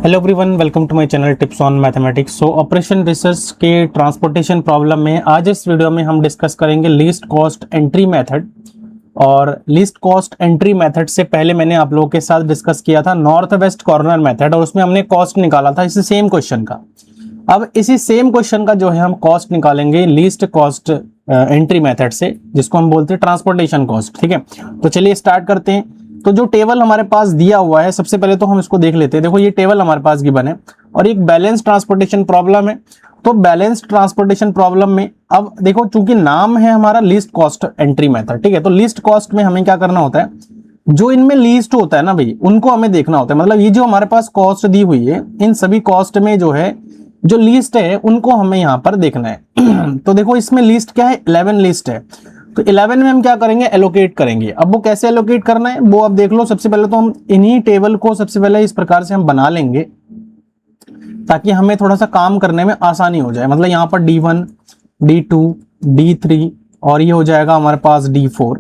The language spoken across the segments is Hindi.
Hello everyone, welcome to my channel tips on mathematics. So operation research के ट्रांसपोर्टेशन प्रॉब्लम में आज इस वीडियो में हम डिस्कस करेंगे लीस्ट कॉस्ट एंट्री मेथड। और लीस्ट कॉस्ट एंट्री मेथड से पहले मैंने आप लोगों के साथ डिस्कस किया था नॉर्थ वेस्ट कॉर्नर मेथड, और उसमें हमने कॉस्ट निकाला था इसी सेम क्वेश्चन का। अब इसी सेम क्वेश्चन का जो है हम कॉस्ट निकालेंगे लीस्ट कॉस्ट एंट्री मेथड से, जिसको हम बोलते हैं ट्रांसपोर्टेशन कॉस्ट। ठीक है, तो चलिए स्टार्ट करते हैं। तो जो टेबल हमारे पास दिया हुआ है, सबसे पहले तो हम इसको देख लेते हैं। देखो ये टेबल हमारे पास गिवन है और एक बैलेंस ट्रांसपोर्टेशन प्रॉब्लम है। तो बैलेंस ट्रांसपोर्टेशन प्रॉब्लम में अब देखो, चूंकि नाम है हमारा लीस्ट कॉस्ट एंट्री मेथड, ठीक है, तो लीस्ट कॉस्ट में हमें क्या करना होता है, जो इनमें लीस्ट होता है ना भाई, उनको हमें देखना होता है। मतलब ये जो हमारे पास कॉस्ट दी हुई है, इन सभी कॉस्ट में जो है जो लीस्ट है उनको हमें यहां पर देखना है। तो देखो इसमें लीस्ट क्या है, 11 लीस्ट है। तो 11 में हम क्या करेंगे, एलोकेट करेंगे। अब वो कैसे एलोकेट करना है वो अब देख लो। सबसे पहले तो हम इन्हीं टेबल को सबसे पहले इस प्रकार से हम बना लेंगे ताकि हमें थोड़ा सा काम करने में आसानी हो जाए। मतलब यहाँ पर D1, D2, D3 और ये हो जाएगा हमारे पास D4।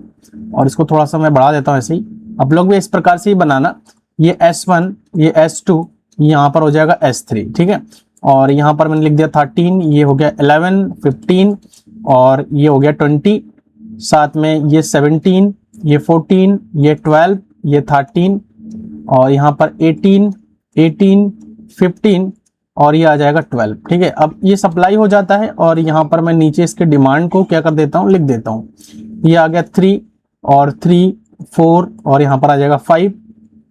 और इसको थोड़ा सा मैं बढ़ा देता हूँ ऐसे ही। आप लोग भी इस प्रकार से ही बनाना। ये S1, ये S2, यहाँ पर हो जाएगा S3। ठीक है, और यहाँ पर मैंने लिख दिया 13, ये हो गया 11, 15 और ये हो गया 20, साथ में ये 17, ये 14, ये 12, ये 13 और यहाँ पर 18, 15 और ये आ जाएगा 12। ठीक है, अब ये सप्लाई हो जाता है और यहाँ पर मैं नीचे इसके डिमांड को क्या कर देता हूँ, लिख देता हूँ। ये आ गया 3 और 3, 4 और यहाँ पर आ जाएगा 5,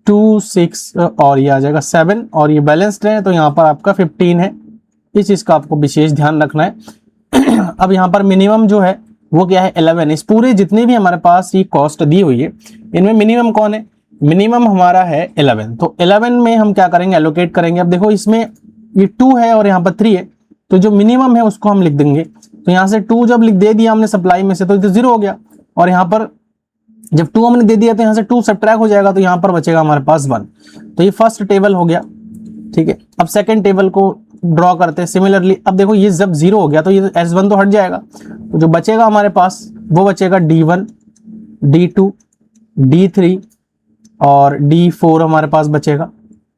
2, 6 और ये आ जाएगा 7 और ये बैलेंस्ड है तो यहाँ पर आपका 15 है। इस चीज का आपको विशेष ध्यान रखना है। अब यहाँ पर मिनिमम जो है वो क्या है, 11। इस पूरे जितने भी हमारे पास ये कॉस्ट दी हुई है इनमें मिनिमम कौन है, मिनिमम हमारा है 11। तो 11 में हम क्या करेंगे, एलोकेट करेंगे। अब देखो इसमें ये 2 है और यहाँ पर 3 है, तो जो मिनिमम है उसको हम लिख देंगे। तो यहाँ से 2 जब लिख दे दिया हमने सप्लाई में से तो 0 हो गया, और यहाँ पर जब 2 हमने दे दिया तो यहाँ से 2 सब्ट्रैक्ट हो जाएगा, तो यहाँ पर बचेगा हमारे पास 1। तो ये फर्स्ट टेबल हो गया। ठीक है, अब सेकेंड टेबल को ड्रॉ करते हैं सिमिलरली। अब देखो ये जब 0 हो गया तो ये S1 तो हट जाएगा, तो जो बचेगा हमारे पास वो बचेगा D1, D2, D3 और D4 हमारे पास बचेगा।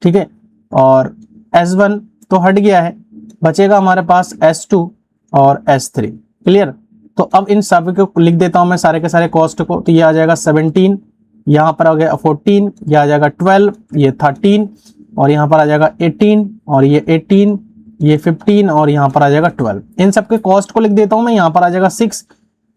ठीक है, और S1 तो हट गया है, बचेगा हमारे पास S2 और S3। क्लियर। तो अब इन सभी को लिख देता हूं मैं सारे के सारे कॉस्ट को। तो ये आ जाएगा 17, यहाँ पर आ गया 14, ये आ जाएगा 12, ये 13 और यहाँ पर आ जाएगा 18 और ये 18, ये 15 और यहाँ पर आ जाएगा 12। इन सबके कॉस्ट को लिख देता हूं मैं। यहाँ पर आ जाएगा 6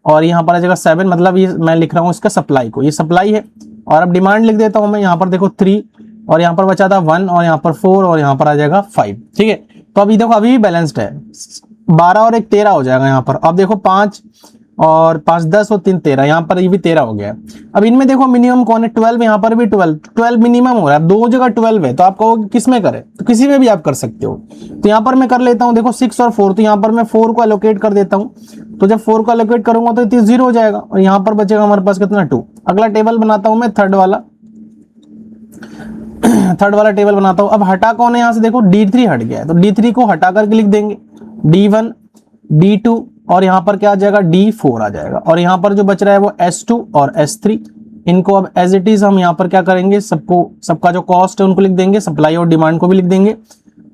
और यहाँ पर आ जाएगा 7। मतलब ये मैं लिख रहा हूँ इसका सप्लाई को, ये सप्लाई है। और अब डिमांड लिख देता हूं मैं। यहाँ पर देखो 3 और यहाँ पर बचा था 1 और यहाँ पर 4 और यहाँ पर आ जाएगा 5। ठीक है, तो अभी देखो अभी भी बैलेंस्ड है। 12 और 1 13 हो जाएगा यहाँ पर। अब देखो 5 और 5 10 और 3 13, यहाँ पर ये भी 13 हो गया। अब इनमें देखो मिनिमम कौन है, 12। यहाँ पर भी 12 मिनिमम हो रहा है। दो जगह 12 है, तो आप कहोगे किस में करें, तो किसी में भी आप कर सकते हो। तो यहाँ पर मैं कर लेता हूँ, देखो 6 और 4, तो यहाँ पर मैं 4 को एलोकेट कर देता हूँ। तो जब 4 को एलोकेट करूंगा तो 0 हो जाएगा और यहाँ पर बचेगा हमारे पास कितना, 2। अगला टेबल बनाता हूँ मैं, थर्ड वाला टेबल बनाता हूं। अब हटा कौन है, यहां से देखो D3 हट गया है, तो D3 को हटा करके लिख देंगे D1, D2 और यहां पर क्या आ जाएगा, D4 आ जाएगा। और यहां पर जो बच रहा है वो S2 और S3। इनको अब एज इट इज हम यहां पर क्या करेंगे, सबका जो कॉस्ट है उनको लिख देंगे, सप्लाई और डिमांड को भी लिख देंगे।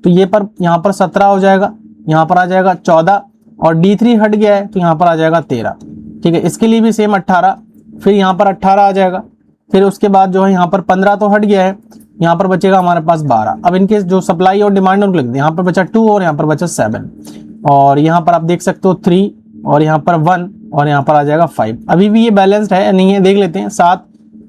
तो ये पर यहां पर 17 हो जाएगा, यहां पर आ जाएगा 14 और D3 हट गया है तो यहां पर आ जाएगा 13। ठीक है, इसके लिए भी सेम 18, फिर यहां पर 18 आ जाएगा। फिर उसके बाद जो है यहाँ पर 15 तो हट गया है, यहाँ पर बचेगा हमारे पास 12। अब इनके जो सप्लाई और डिमांड उनको लिख दें। यहाँ पर बचा 2 और यहाँ पर बचा 7 और यहाँ पर आप देख सकते हो 3 और यहाँ पर 1 और यहाँ पर आ जाएगा 5। अभी भी ये बैलेंस्ड है नहीं है, देख लेते हैं। 7,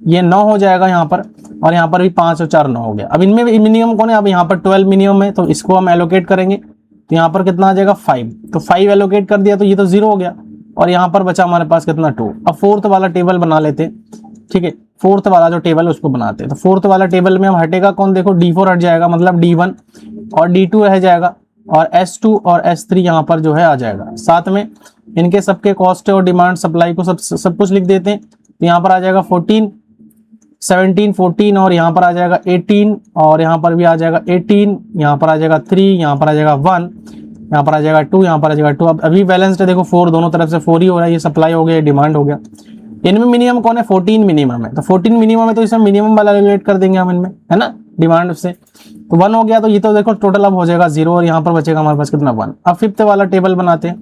ये 9 हो जाएगा यहाँ पर, और यहाँ पर भी 5 और 4 9 हो गया। अब इनमें मिनिमम कौन है, अब यहाँ पर 12 मिनिमम है, तो इसको हम एलोकेट करेंगे। तो यहाँ पर कितना आ जाएगा, 5। तो 5 एलोकेट कर दिया तो ये तो 0 हो गया और यहाँ पर बचा हमारे पास कितना, 2। अब फोर्थ वाला टेबल बना लेते हैं। ठीक है, फोर्थ वाला जो टेबल है उसको बनाते हैं। तो फोर्थ वाला टेबल में हम हटेगा कौन, देखो D4 हट जाएगा, मतलब D1 और D2 रह जाएगा और S2 और S3 यहाँ पर जो है आ जाएगा। साथ में इनके सबके कॉस्ट और डिमांड सप्लाई को सब कुछ लिख देते हैं। तो यहाँ पर आ जाएगा 14, 17, 14 और यहाँ पर आ जाएगा 18 और यहाँ पर भी आ जाएगा 18, यहाँ पर आ जाएगा 3, यहाँ पर आ जाएगा 1, यहाँ पर आ जाएगा 2, यहाँ पर आ जाएगा 2। अब अभी बैलेंस्ड है, देखो 4 दोनों तरफ से 4 ही हो रहा है। ये सप्लाई हो गया, डिमांड हो गया। इनमें मिनिमम कौन है, 14 मिनिमम है। तो 14 मिनिमम है तो इसमें मिनिमम वाला रिलेट कर देंगे हम इनमें, है ना। डिमांड से, तो 1 हो गया। तो ये तो देखो टोटल अब हो जाएगा 0 और यहाँ पर बचेगा हमारे पास कितना 1। अब फिफ्थ वाला टेबल बनाते हैं।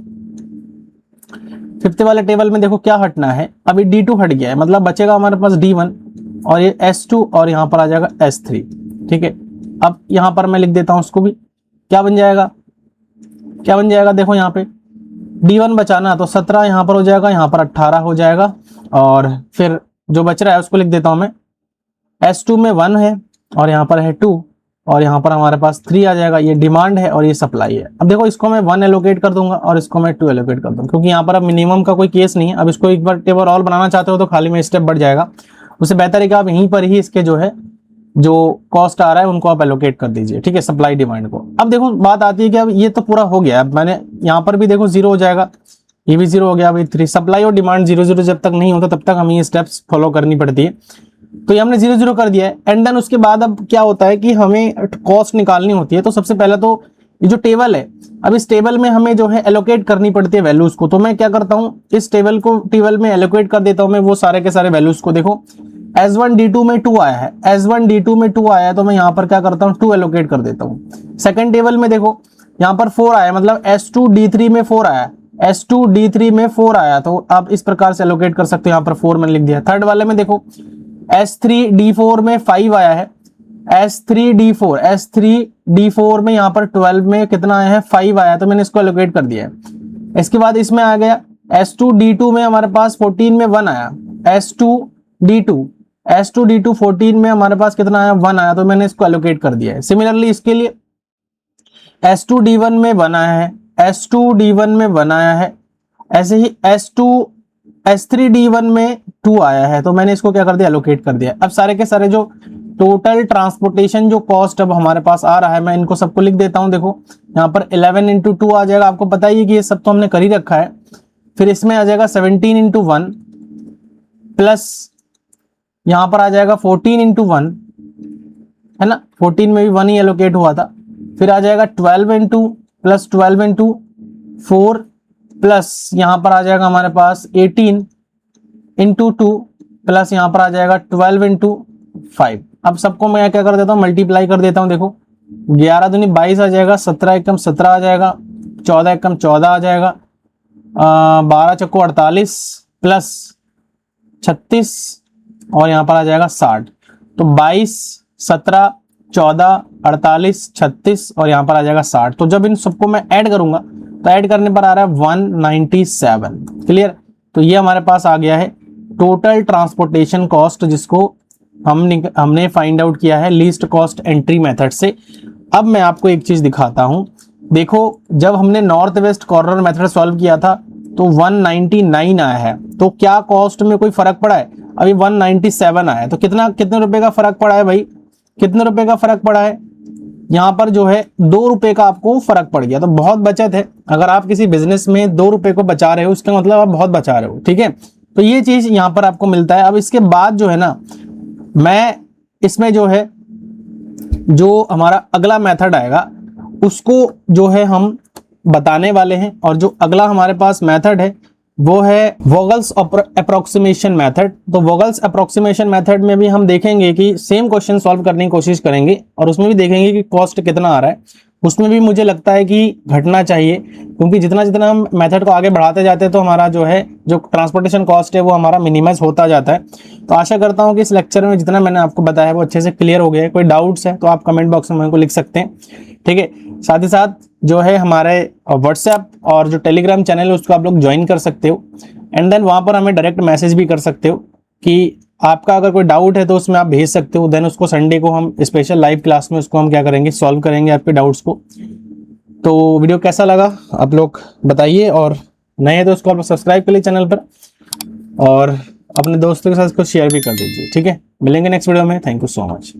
फिफ्थ वाले टेबल में देखो क्या हटना है, अभी D2 हट गया है, मतलब बचेगा हमारे पास D1 और ये S2 और यहाँ पर आ जाएगा S3। ठीक है, अब यहाँ पर मैं लिख देता हूँ उसको भी, क्या बन जाएगा, क्या बन जाएगा, देखो यहाँ पे D1 बचाना तो 17 यहाँ पर हो जाएगा, यहाँ पर 18 हो जाएगा, और फिर जो बच रहा है उसको लिख देता हूँ मैं। S2 में 1 है और यहाँ पर है 2 और यहाँ पर हमारे पास 3 आ जाएगा। ये डिमांड है और ये सप्लाई है। अब देखो इसको मैं 1 एलोकेट कर दूंगा और इसको मैं 2 एलोकेट कर दूंगा, क्योंकि यहाँ पर अब मिनिमम का कोई केस नहीं है। अब इसको एक बार टेबल और बनाना चाहते हो तो खाली में स्टेप बढ़ जाएगा, उससे बेहतर है कि आप यहीं पर ही इसके जो है जो कॉस्ट आ रहा है उनको आप एलोकेट कर दीजिए। ठीक है, सप्लाई डिमांड को। अब देखो बात आती है कि अब ये तो पूरा हो गया, अब मैंने यहाँ पर भी देखो 0 हो जाएगा, ये भी 0 हो गया। अभी 3 सप्लाई और डिमांड 0-0 जब तक नहीं होता तब तक हमें ये स्टेप्स फॉलो करनी पड़ती है। तो ये हमने 0-0 कर दिया है। एंड देन उसके बाद अब क्या होता है कि हमें कॉस्ट निकालनी होती है। तो सबसे पहले तो ये जो टेबल है, अब इस टेबल में हमें जो है एलोकेट करनी पड़ती है वैल्यूज को। तो मैं क्या करता हूँ, इस टेबल में एलोकेट कर देता हूँ मैं वो सारे के सारे वैल्यूज को। देखो S1 D2 में 2 आया है, S1 D2 में 2 आया है, तो मैं यहाँ पर क्या करता हूँ 2 एलोकेट कर देता हूँ। सेकंड टेबल में देखो यहाँ पर 4 आया, मतलब S2 D3 में 4 आया, S2 D3 में 4 आया, तो आप इस प्रकार से एलोकेट कर सकते हो। यहाँ पर 4 मैंने लिख दिया। थर्ड वाले में देखो S3 D4 में 5 आया है, S3 D4 में यहाँ पर 12 में कितना आया है 5 आया, तो मैंने इसको एलोकेट कर दिया है। इसके बाद इसमें आ गया S2 D2 में हमारे पास 14 में 1 आया, S2 D2 14 में हमारे पास कितना आया 1 आया, तो मैंने इसको एलोकेट कर दिया है। सिमिलरली इसके लिए S2 D1 में 1 आया है, S2 D1 में 1 आया है, ऐसे ही S3 D1 में 2 आया है, तो मैंने इसको क्या कर दिया एलोकेट कर दिया। अब सारे के सारे जो टोटल ट्रांसपोर्टेशन जो कॉस्ट अब हमारे पास आ रहा है, मैं इनको सबको लिख देता हूं। देखो यहाँ पर 11 × 2 आ जाएगा, आपको पता ही है कि ये सब तो हमने कर ही रखा है। फिर इसमें आ जाएगा 17 × 1 प्लस यहाँ पर आ जाएगा 14 × 1, है ना, 14 में भी 1 ही एलोकेट हुआ था। फिर आ जाएगा 12 × 2 प्लस 12 × 4 प्लस यहाँ पर आ जाएगा हमारे पास 18 × 2 प्लस यहाँ पर आ जाएगा 12 × 5। अब सबको मैं क्या कर देता हूँ मल्टीप्लाई कर देता हूँ। देखो 11 दूनी 22 आ जाएगा, 17 एकम 17 आ जाएगा, 14 एकम 14 आ जाएगा, 12 चक्को 48 प्लस 36 और यहाँ पर आ जाएगा 60। तो 22 17 14 48 36 और यहाँ पर आ जाएगा 60। तो जब इन सबको मैं ऐड करूंगा तो ऐड करने पर आ रहा है 197। क्लियर। तो ये हमारे पास आ गया है टोटल ट्रांसपोर्टेशन कॉस्ट, जिसको हमने फाइंड आउट किया है लीस्ट कॉस्ट एंट्री मेथड से। अब मैं आपको एक चीज दिखाता हूं। देखो जब हमने north west corner method solve किया था तो 199 आया है, तो क्या कॉस्ट में कोई फर्क पड़ा है? अभी 197 आया है, तो कितने रुपए का फर्क पड़ा है भाई? कितने रुपए का फर्क पड़ा है? यहाँ पर जो है 2 रुपए का आपको फर्क पड़ गया, तो बहुत बचत है। अगर आप किसी बिजनेस में 2 रुपए को बचा रहे हो, इसका मतलब आप बहुत बचा रहे हो। ठीक है, तो ये चीज यहाँ पर आपको मिलता है। अब इसके बाद जो है ना, मैं इसमें जो है जो हमारा अगला मेथड आएगा उसको जो है हम बताने वाले हैं, और जो अगला हमारे पास मेथड है वो है वोगल्स अप्रोक्सीमेशन मेथड। तो वोगल्स अप्रोक्सीमेशन मेथड में भी हम देखेंगे कि सेम क्वेश्चन सॉल्व करने की कोशिश करेंगे, और उसमें भी देखेंगे कि कॉस्ट कितना आ रहा है। उसमें भी मुझे लगता है कि घटना चाहिए, क्योंकि जितना जितना हम मेथड को आगे बढ़ाते जाते हैं तो हमारा जो है जो ट्रांसपोर्टेशन कॉस्ट है वो हमारा मिनिमाइज होता जाता है। तो आशा करता हूँ कि इस लेक्चर में जितना मैंने आपको बताया है वो अच्छे से क्लियर हो गया है। कोई डाउट्स है तो आप कमेंट बॉक्स में मेरे को लिख सकते हैं। ठीक है, साथ ही साथ जो है हमारे व्हाट्सएप और जो टेलीग्राम चैनल है उसको आप लोग ज्वाइन कर सकते हो, एंड देन वहाँ पर हमें डायरेक्ट मैसेज भी कर सकते हो कि आपका अगर कोई डाउट है तो उसमें आप भेज सकते हो। देन उसको संडे को हम स्पेशल लाइव क्लास में उसको हम क्या करेंगे, सॉल्व करेंगे आपके डाउट्स को। तो वीडियो कैसा लगा आप लोग बताइए, और नए हैं तो उसको आप सब्सक्राइब कर लीजिए चैनल पर, और अपने दोस्तों के साथ इसको शेयर भी कर दीजिए। ठीक है, मिलेंगे नेक्स्ट वीडियो में। Thank you so much.